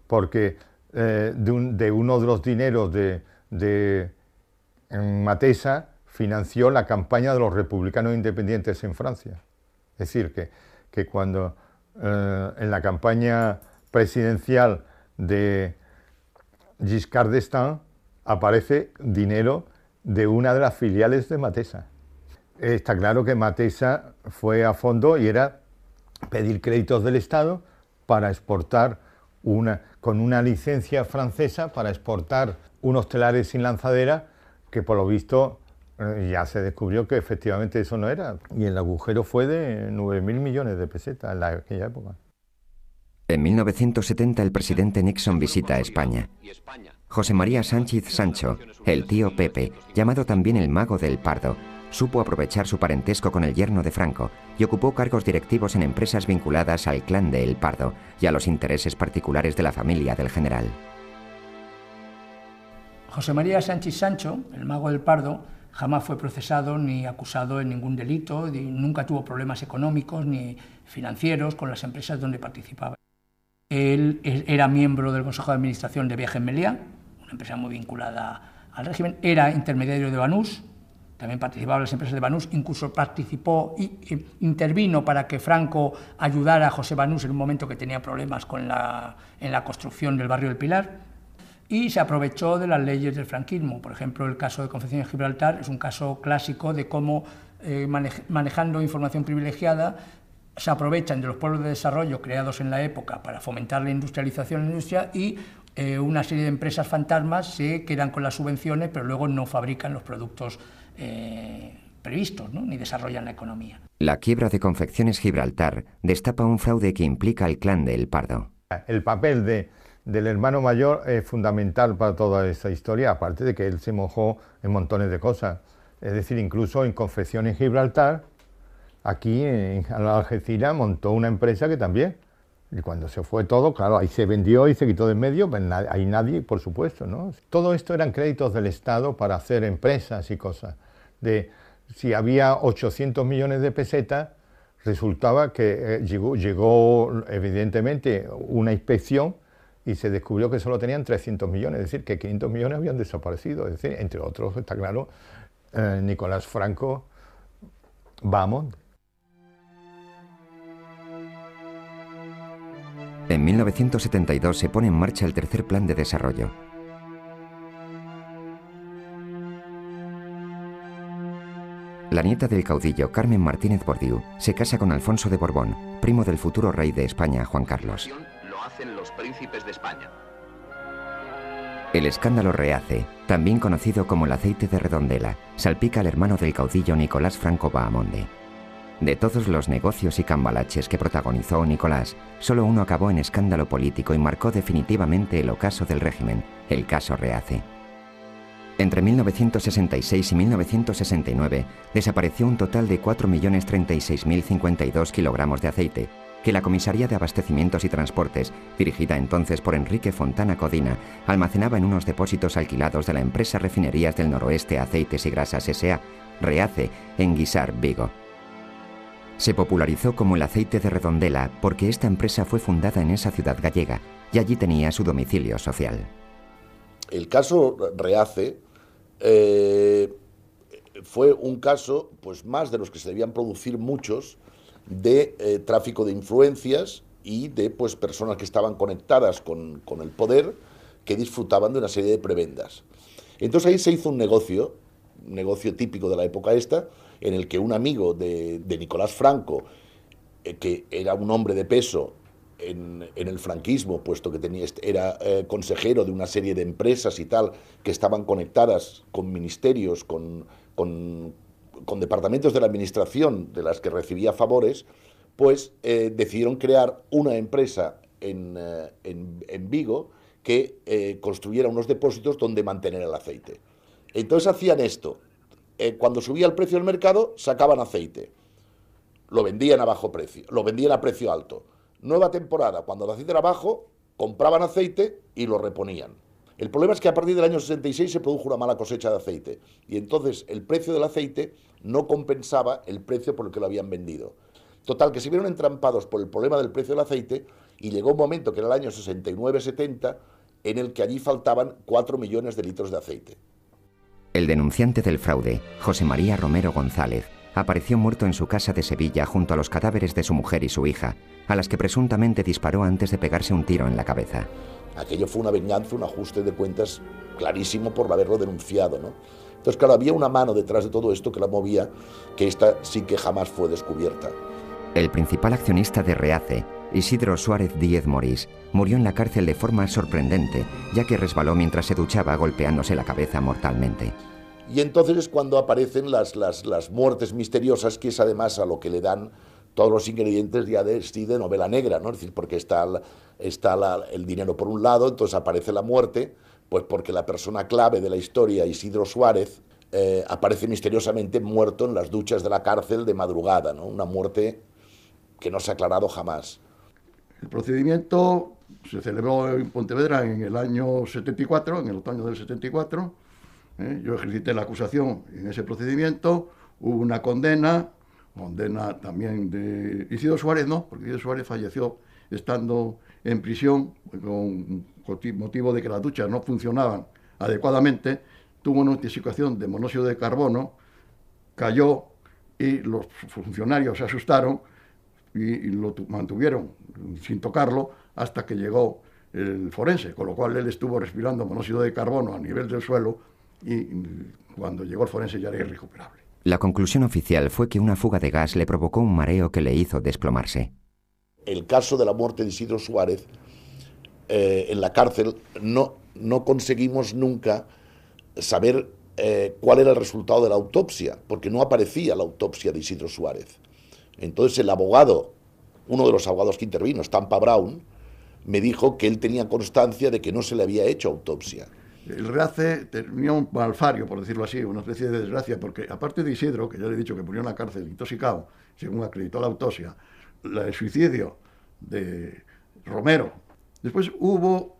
porque de uno de los dineros de Matesa financió la campaña de los republicanos independientes en Francia. Es decir, que cuando en la campaña presidencial de Giscard d'Estaing aparece dinero de una de las filiales de Matesa. Está claro que Matesa fue a fondo y era pedir créditos del Estado para exportar con una licencia francesa para exportar unos telares sin lanzadera que por lo visto ya se descubrió que efectivamente eso no era. Y el agujero fue de 9.000 millones de pesetas en aquella época. En 1970 el presidente Nixon visita a España. José María Sánchez Sancho, el tío Pepe, llamado también el Mago del Pardo, supo aprovechar su parentesco con el yerno de Franco y ocupó cargos directivos en empresas vinculadas al clan de El Pardo y a los intereses particulares de la familia del general. José María Sánchez Sancho, el Mago del Pardo, jamás fue procesado ni acusado en ningún delito, y nunca tuvo problemas económicos ni financieros con las empresas donde participaba. Él era miembro del Consejo de Administración de Viajes Meliá, una empresa muy vinculada al régimen, era intermediario de Banús, también participaba en las empresas de Banús, incluso participó e intervino para que Franco ayudara a José Banús en un momento que tenía problemas en la construcción del barrio del Pilar, y se aprovechó de las leyes del franquismo. Por ejemplo, el caso de Confecciones Gibraltar es un caso clásico de cómo, manejando información privilegiada, se aprovechan de los pueblos de desarrollo creados en la época para fomentar la industrialización en la industria y una serie de empresas fantasmas se quedan con las subvenciones, pero luego no fabrican los productos previstos, ¿no?, ni desarrollan la economía. La quiebra de Confecciones Gibraltar destapa un fraude que implica al clan de El Pardo. El papel del hermano mayor es fundamental para toda esta historia, aparte de que él se mojó en montones de cosas. Es decir, incluso en Confecciones Gibraltar, aquí en Algeciras, montó una empresa que también Y cuando se fue todo, claro, ahí se vendió y se quitó de en medio, pues ahí nadie, por supuesto, ¿no? Todo esto eran créditos del Estado para hacer empresas y cosas. Si había 800 millones de pesetas, resultaba que llegó evidentemente una inspección y se descubrió que solo tenían 300 millones, es decir, que 500 millones habían desaparecido. Es decir, entre otros, está claro, Nicolás Franco, vamos. En 1972 se pone en marcha el tercer plan de desarrollo. La nieta del caudillo, Carmen Martínez Bordiú, se casa con Alfonso de Borbón, primo del futuro rey de España, Juan Carlos. Lo hacen los príncipes de España. El escándalo Rehace, también conocido como el aceite de Redondela, salpica al hermano del caudillo Nicolás Franco Bahamonde. De todos los negocios y cambalaches que protagonizó Nicolás, solo uno acabó en escándalo político y marcó definitivamente el ocaso del régimen, el caso Rehace. Entre 1966 y 1969 desapareció un total de 4.036.052 kilogramos de aceite, que la Comisaría de Abastecimientos y Transportes, dirigida entonces por Enrique Fontana Codina, almacenaba en unos depósitos alquilados de la empresa Refinerías del Noroeste Aceites y Grasas S.A., Rehace, en Guisar, Vigo. Se popularizó como el aceite de Redondela porque esta empresa fue fundada en esa ciudad gallega y allí tenía su domicilio social. El caso Rehace fue un caso, pues más de los que se debían producir muchos, de tráfico de influencias y de pues personas que estaban conectadas con el poder, que disfrutaban de una serie de prebendas. Entonces ahí se hizo un negocio típico de la época esta, en el que un amigo de Nicolás Franco, que era un hombre de peso en el franquismo, puesto que era consejero de una serie de empresas y tal, que estaban conectadas con ministerios, con departamentos de la administración de las que recibía favores, pues decidieron crear una empresa en Vigo que construyera unos depósitos donde mantener el aceite. Entonces hacían esto. Cuando subía el precio del mercado, sacaban aceite. Lo vendían a bajo precio, lo vendían a precio alto. Nueva temporada, cuando el aceite era bajo, compraban aceite y lo reponían. El problema es que a partir del año 66 se produjo una mala cosecha de aceite y entonces el precio del aceite no compensaba el precio por el que lo habían vendido. Total, que se vieron entrampados por el problema del precio del aceite y llegó un momento, que era el año 69-70, en el que allí faltaban 4 millones de litros de aceite. El denunciante del fraude, José María Romero González, apareció muerto en su casa de Sevilla junto a los cadáveres de su mujer y su hija, a las que presuntamente disparó antes de pegarse un tiro en la cabeza. Aquello fue una venganza, un ajuste de cuentas clarísimo por haberlo denunciado, ¿no? Entonces, claro, había una mano detrás de todo esto que la movía, que esta sí que jamás fue descubierta. El principal accionista de Rehace, Isidro Suárez Díez Morís, murió en la cárcel de forma sorprendente, ya que resbaló mientras se duchaba golpeándose la cabeza mortalmente. Y entonces es cuando aparecen las muertes misteriosas, que es además a lo que le dan todos los ingredientes ya de novela negra, ¿no? Es decir, porque está el dinero por un lado, entonces aparece la muerte, pues porque la persona clave de la historia, Isidro Suárez, aparece misteriosamente muerto en las duchas de la cárcel de madrugada, ¿no? Una muerte que no se ha aclarado jamás. El procedimiento se celebró en Pontevedra en el año 74, en el otoño del 74. Yo ejercité la acusación en ese procedimiento, hubo una condena también de Isidro Suárez, no, porque Isidro Suárez falleció estando en prisión con motivo de que las duchas no funcionaban adecuadamente, tuvo una intoxicación de monóxido de carbono, cayó y los funcionarios se asustaron y lo mantuvieron sin tocarlo hasta que llegó el forense, con lo cual él estuvo respirando monóxido de carbono a nivel del suelo y cuando llegó el forense ya era irrecuperable. La conclusión oficial fue que una fuga de gas le provocó un mareo que le hizo desplomarse. El caso de la muerte de Isidro Suárez en la cárcel no conseguimos nunca saber cuál era el resultado de la autopsia, porque no aparecía la autopsia de Isidro Suárez. Entonces el abogado, uno de los abogados que intervino, Stampa Brown, me dijo que él tenía constancia de que no se le había hecho autopsia. El Rehace tenía un malfario, por decirlo así, una especie de desgracia, porque aparte de Isidro, que ya le he dicho que murió en la cárcel intoxicado, según acreditó la autopsia, el suicidio de Romero. Después hubo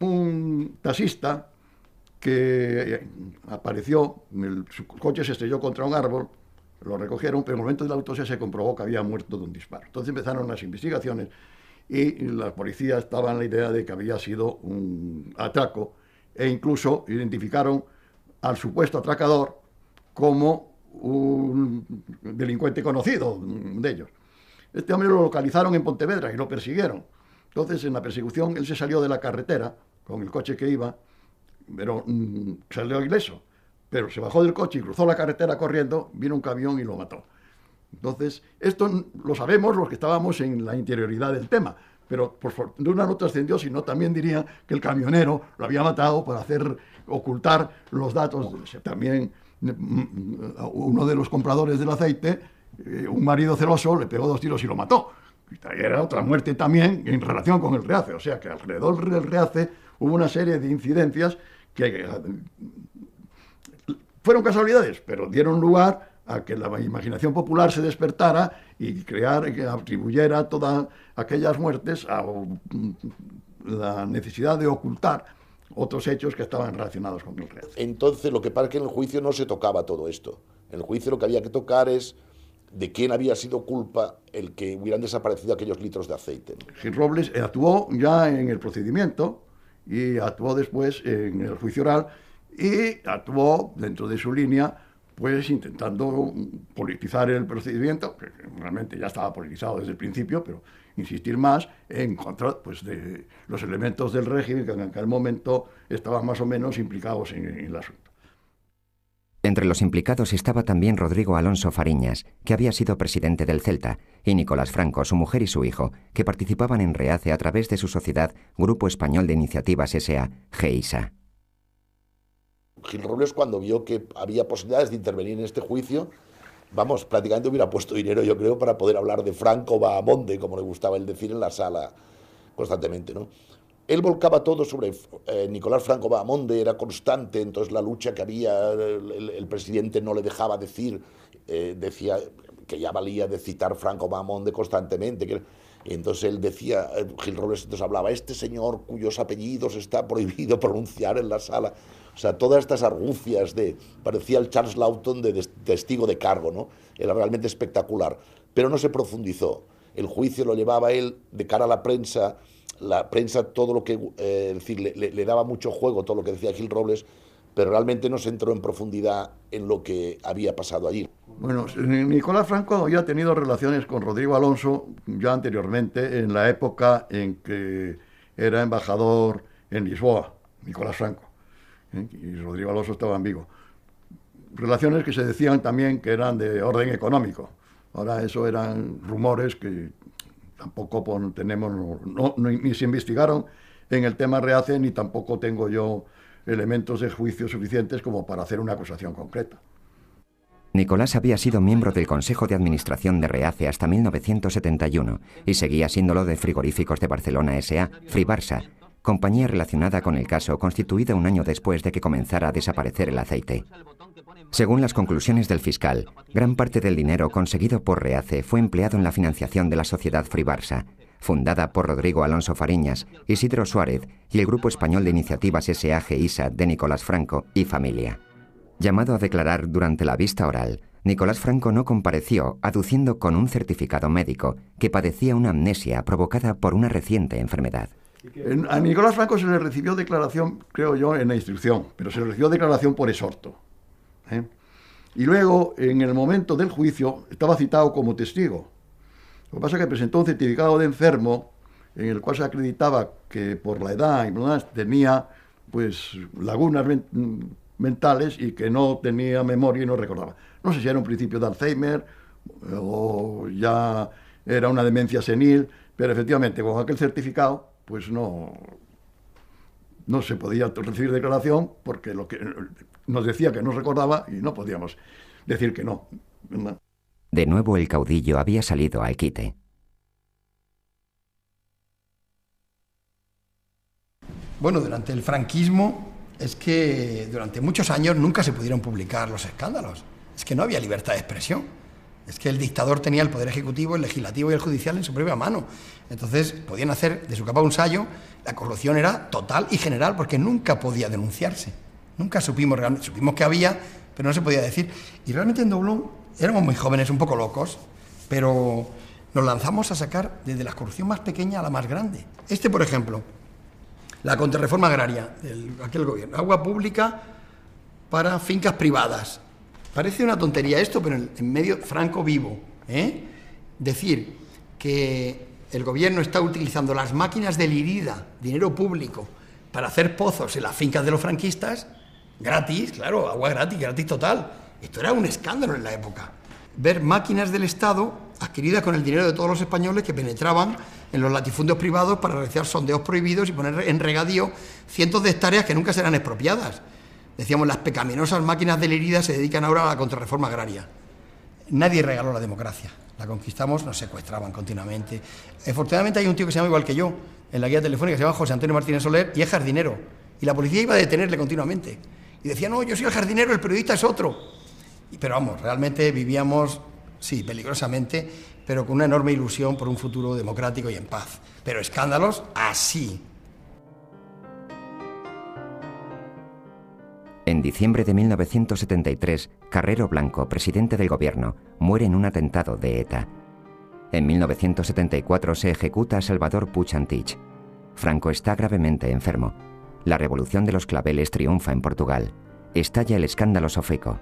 un taxista que apareció, su coche se estrelló contra un árbol, lo recogieron, pero en el momento de la autopsia se comprobó que había muerto de un disparo. Entonces empezaron las investigaciones y la policía estaba en la idea de que había sido un atraco e incluso identificaron al supuesto atracador como un delincuente conocido de ellos. Este hombre lo localizaron en Pontevedra y lo persiguieron. Entonces, en la persecución, él se salió de la carretera con el coche que iba, pero salió ileso. Pero se bajó del coche y cruzó la carretera corriendo, vino un camión y lo mató. Entonces, esto lo sabemos los que estábamos en la interioridad del tema, pero por fortuna no trascendió, sino también diría que el camionero lo había matado para hacer ocultar los datos. También uno de los compradores del aceite, un marido celoso, le pegó 2 tiros y lo mató. Era otra muerte también en relación con el Reace, o sea que alrededor del Reace hubo una serie de incidencias que fueron casualidades, pero dieron lugar a que la imaginación popular se despertara y crear, que atribuyera todas aquellas muertes a la necesidad de ocultar otros hechos que estaban relacionados con el Reace. Entonces, lo que pasa es que en el juicio no se tocaba todo esto. En el juicio lo que había que tocar es de quién había sido culpa el que hubieran desaparecido aquellos litros de aceite. Gil Robles actuó ya en el procedimiento y actuó después en el juicio oral y actuó dentro de su línea, pues intentando politizar el procedimiento, que realmente ya estaba politizado desde el principio, pero insistir más en contra, pues, de los elementos del régimen que en aquel momento estaban más o menos implicados en el asunto. Entre los implicados estaba también Rodrigo Alonso Fariñas, que había sido presidente del Celta, y Nicolás Franco, su mujer y su hijo, que participaban en Reace a través de su sociedad Grupo Español de Iniciativas S.A., GEISA. Gil Robles, cuando vio que había posibilidades de intervenir en este juicio, vamos, prácticamente hubiera puesto dinero, yo creo, para poder hablar de Franco Bahamonde, como le gustaba él decir en la sala constantemente, ¿no? Él volcaba todo sobre Nicolás Franco Bahamonde, era constante, entonces la lucha que había, el presidente no le dejaba decir, decía que ya valía de citar Franco Bahamonde constantemente, y entonces él decía, Gil Robles entonces hablaba, este señor cuyos apellidos está prohibido pronunciar en la sala, o sea, todas estas argucias parecía el Charles Lawton de testigo de cargo, ¿no? Era realmente espectacular, pero no se profundizó, el juicio lo llevaba él de cara a la prensa todo lo que, es decir, le daba mucho juego todo lo que decía Gil Robles, pero realmente no se entró en profundidad en lo que había pasado allí. Bueno, Nicolás Franco había tenido relaciones con Rodrigo Alonso ya anteriormente, en la época en que era embajador en Lisboa, Nicolás Franco, y Rodrigo Alonso estaba en Vigo. Relaciones que se decían también que eran de orden económico. Ahora eso eran rumores que tampoco tenemos, ni se investigaron en el tema Reace, ni tampoco tengo yo elementos de juicio suficientes como para hacer una acusación concreta. Nicolás había sido miembro del Consejo de Administración de Reace hasta 1971 y seguía siéndolo de Frigoríficos de Barcelona S.A., Fribarsa, compañía relacionada con el caso constituida un año después de que comenzara a desaparecer el aceite. Según las conclusiones del fiscal, gran parte del dinero conseguido por Reace fue empleado en la financiación de la sociedad Fribarsa, fundada por Rodrigo Alonso Fariñas, Isidro Suárez y el Grupo Español de Iniciativas S.A. GEISA de Nicolás Franco y familia. Llamado a declarar durante la vista oral, Nicolás Franco no compareció, aduciendo con un certificado médico que padecía una amnesia provocada por una reciente enfermedad. A Nicolás Franco se le recibió declaración, creo yo, en la instrucción, pero se le recibió declaración por exhorto. Y luego, en el momento del juicio, estaba citado como testigo. Lo que pasa es que presentó un certificado de enfermo en el cual se acreditaba que por la edad y demás tenía pues lagunas mentales y que no tenía memoria y no recordaba. No sé si era un principio de Alzheimer o ya era una demencia senil, pero efectivamente con aquel certificado pues no se podía recibir declaración porque lo que nos decía que no recordaba y no podíamos decir que no. De nuevo el caudillo había salido al quite. Bueno, durante el franquismo es que durante muchos años nunca se pudieron publicar los escándalos. Es que no había libertad de expresión. Es que el dictador tenía el poder ejecutivo, el legislativo y el judicial en su propia mano. Entonces podían hacer de su capa un sayo. La corrupción era total y general porque nunca podía denunciarse. Nunca supimos realmente, supimos que había, pero no se podía decir. Y realmente en Doblón éramos muy jóvenes, un poco locos, pero nos lanzamos a sacar desde la corrupción más pequeña a la más grande. Por ejemplo, la contrarreforma agraria de aquel gobierno. Agua pública para fincas privadas. Parece una tontería esto, pero en medio Franco vivo. Decir que el gobierno está utilizando las máquinas del IRIDA, dinero público, para hacer pozos en las fincas de los franquistas, gratis, claro, agua gratis total. Esto era un escándalo en la época. Ver máquinas del Estado adquiridas con el dinero de todos los españoles que penetraban en los latifundios privados para realizar sondeos prohibidos y poner en regadío cientos de hectáreas que nunca serán expropiadas. Decíamos, las pecaminosas máquinas del IRIDA se dedican ahora a la contrarreforma agraria. Nadie regaló la democracia. La conquistamos, nos secuestraban continuamente. Afortunadamente hay un tío que se llama igual que yo, en la guía telefónica, que se llama José Antonio Martínez Soler, y es jardinero. Y la policía iba a detenerle continuamente. Y decía, no, yo soy el jardinero, el periodista es otro. Pero vamos, realmente vivíamos, sí, peligrosamente, pero con una enorme ilusión por un futuro democrático y en paz. Pero escándalos, así. En diciembre de 1973, Carrero Blanco, presidente del gobierno, muere en un atentado de ETA. En 1974 se ejecuta a Salvador Puig Antich. Franco está gravemente enfermo. La revolución de los claveles triunfa en Portugal. Estalla el escándalo Sofico.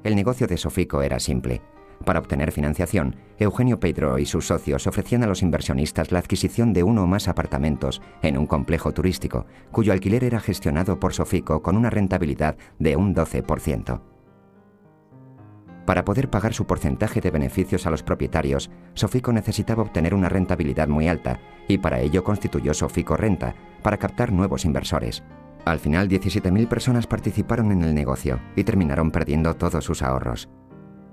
El negocio de Sofico era simple. Para obtener financiación, Eugenio Peidró y sus socios ofrecían a los inversionistas la adquisición de uno o más apartamentos en un complejo turístico, cuyo alquiler era gestionado por Sofico con una rentabilidad de un 12%. Para poder pagar su porcentaje de beneficios a los propietarios, Sofico necesitaba obtener una rentabilidad muy alta, y para ello constituyó Sofico Renta, para captar nuevos inversores. Al final, 17.000 personas participaron en el negocio y terminaron perdiendo todos sus ahorros.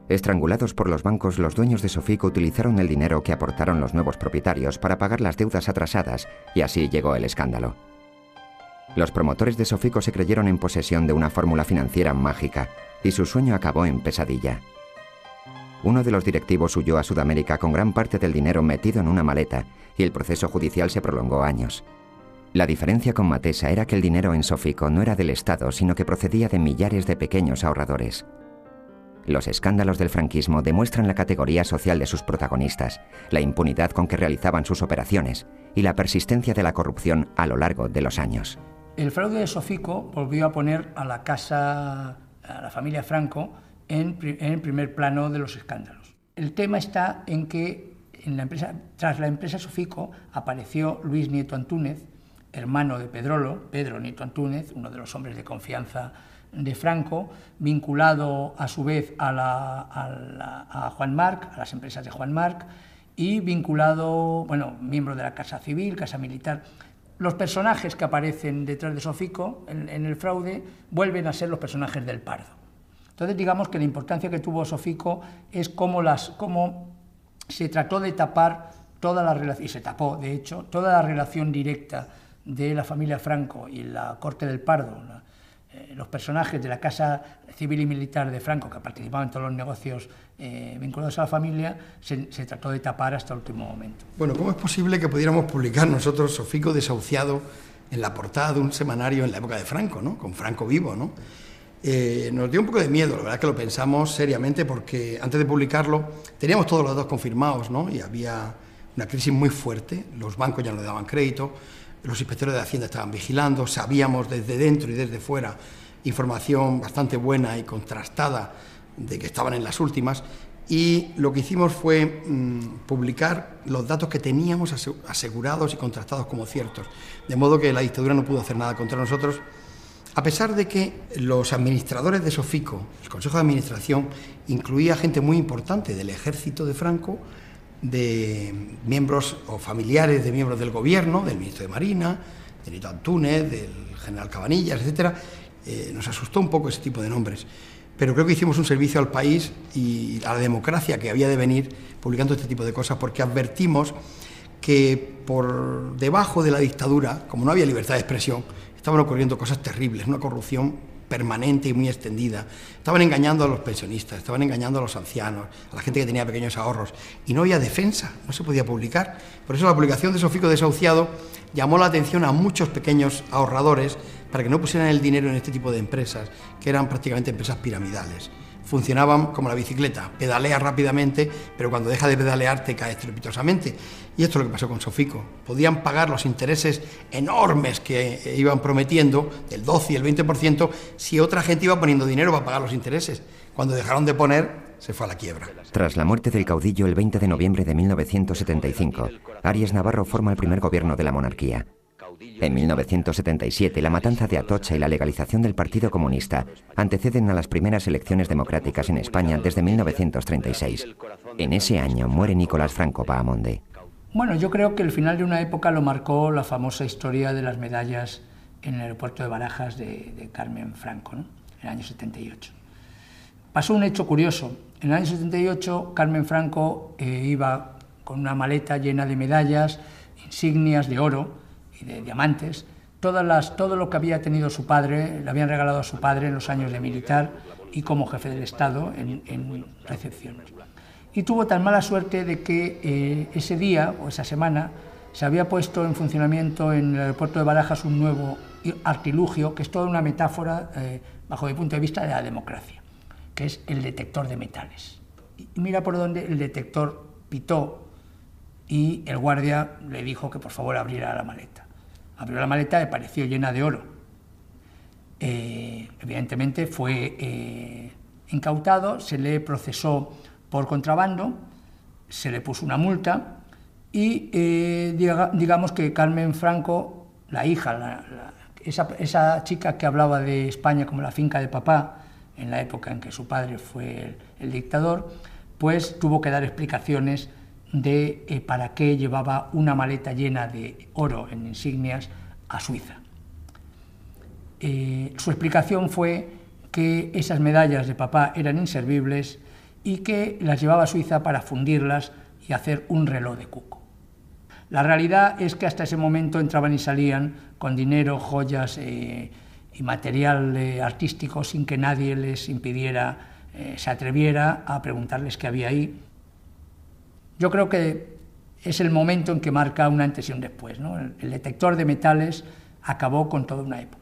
Estrangulados por los bancos, los dueños de Sofico utilizaron el dinero que aportaron los nuevos propietarios para pagar las deudas atrasadas, y así llegó el escándalo. Los promotores de Sofico se creyeron en posesión de una fórmula financiera mágica, y su sueño acabó en pesadilla. Uno de los directivos huyó a Sudamérica con gran parte del dinero metido en una maleta, y el proceso judicial se prolongó años. La diferencia con Matesa era que el dinero en Sofico no era del Estado, sino que procedía de millares de pequeños ahorradores. Los escándalos del franquismo demuestran la categoría social de sus protagonistas, la impunidad con que realizaban sus operaciones y la persistencia de la corrupción a lo largo de los años. El fraude de Sofico volvió a poner a la familia Franco en el primer plano de los escándalos. El tema está en que tras la empresa Sofico apareció Luis Nieto Antúnez, hermano de Pedro Nieto Antúnez, uno de los hombres de confianza de Franco, vinculado a su vez a Juan Marc, a las empresas de Juan Marc, y vinculado, miembro de la Casa Civil, Casa Militar. Los personajes que aparecen detrás de Sofico en el fraude vuelven a ser los personajes del Pardo. Entonces, digamos que la importancia que tuvo Sofico es cómo se trató de tapar toda la relación, y se tapó, de hecho, toda la relación directa de la familia Franco y la corte del Pardo. Los personajes de la Casa Civil y Militar de Franco, que participaban en todos los negocios vinculados a la familia, se trató de tapar hasta el último momento. Bueno, ¿cómo es posible que pudiéramos publicar nosotros Sofico desahuciado en la portada de un semanario en la época de Franco, ¿no? Con Franco vivo, ¿no? Nos dio un poco de miedo, la verdad que lo pensamos seriamente, porque antes de publicarlo teníamos todos los datos confirmados, ¿no? Y había una crisis muy fuerte, los bancos ya no le daban crédito, los inspectores de Hacienda estaban vigilando, sabíamos desde dentro y desde fuera información bastante buena y contrastada de que estaban en las últimas, y lo que hicimos fue publicar los datos que teníamos asegurados y contrastados como ciertos, de modo que la dictadura no pudo hacer nada contra nosotros, a pesar de que los administradores de Sofico, el Consejo de Administración, incluía gente muy importante del ejército de Franco, de miembros o familiares de miembros del gobierno, del ministro de Marina, de Nieto Antúnez, del general Cabanillas, etcétera. Nos asustó un poco ese tipo de nombres, pero creo que hicimos un servicio al país y a la democracia que había de venir publicando este tipo de cosas, porque advertimos que por debajo de la dictadura, como no había libertad de expresión, estaban ocurriendo cosas terribles, una corrupción permanente y muy extendida. Estaban engañando a los pensionistas, estaban engañando a los ancianos, a la gente que tenía pequeños ahorros, y no había defensa, no se podía publicar. Por eso la publicación de Sofico desahuciado llamó la atención a muchos pequeños ahorradores para que no pusieran el dinero en este tipo de empresas, que eran prácticamente empresas piramidales. Funcionaban como la bicicleta, pedaleas rápidamente, pero cuando deja de pedalear te cae estrepitosamente. Y esto es lo que pasó con Sofico. Podían pagar los intereses enormes que iban prometiendo, del 12 y el 20%, si otra gente iba poniendo dinero para pagar los intereses. Cuando dejaron de poner, se fue a la quiebra. Tras la muerte del caudillo el 20 de noviembre de 1975, Arias Navarro forma el primer gobierno de la monarquía. En 1977, la matanza de Atocha y la legalización del Partido Comunista anteceden a las primeras elecciones democráticas en España desde 1936. En ese año muere Nicolás Franco Bahamonde. Bueno, yo creo que el final de una época lo marcó la famosa historia de las medallas en el aeropuerto de Barajas de Carmen Franco, ¿no? En el año 78. Pasó un hecho curioso. En el año 78, Carmen Franco iba con una maleta llena de medallas, insignias de oro y de diamantes, todo lo que había tenido su padre, le habían regalado a su padre en los años de militar y como jefe del Estado en recepciones. Y tuvo tan mala suerte de que ese día o esa semana se había puesto en funcionamiento en el aeropuerto de Barajas un nuevo artilugio, que es toda una metáfora, bajo mi punto de vista, de la democracia, que es el detector de metales. Y mira por dónde el detector pitó y el guardia le dijo que por favor abriera la maleta. Abrió la maleta, le pareció llena de oro. Evidentemente fue incautado, se le procesó por contrabando, se le puso una multa y digamos que Carmen Franco, la hija, esa chica que hablaba de España como la finca de papá, en la época en que su padre fue el dictador, pues tuvo que dar explicaciones de para qué llevaba una maleta llena de oro en insignias a Suiza. Su explicación fue que esas medallas de papá eran inservibles y que las llevaba a Suiza para fundirlas y hacer un reloj de cuco. La realidad es que hasta ese momento entraban y salían con dinero, joyas y material artístico sin que nadie les impidiera, se atreviera a preguntarles qué había ahí. Yo creo que es el momento en que marca un antes y un después, ¿no? El detector de metales acabó con toda una época.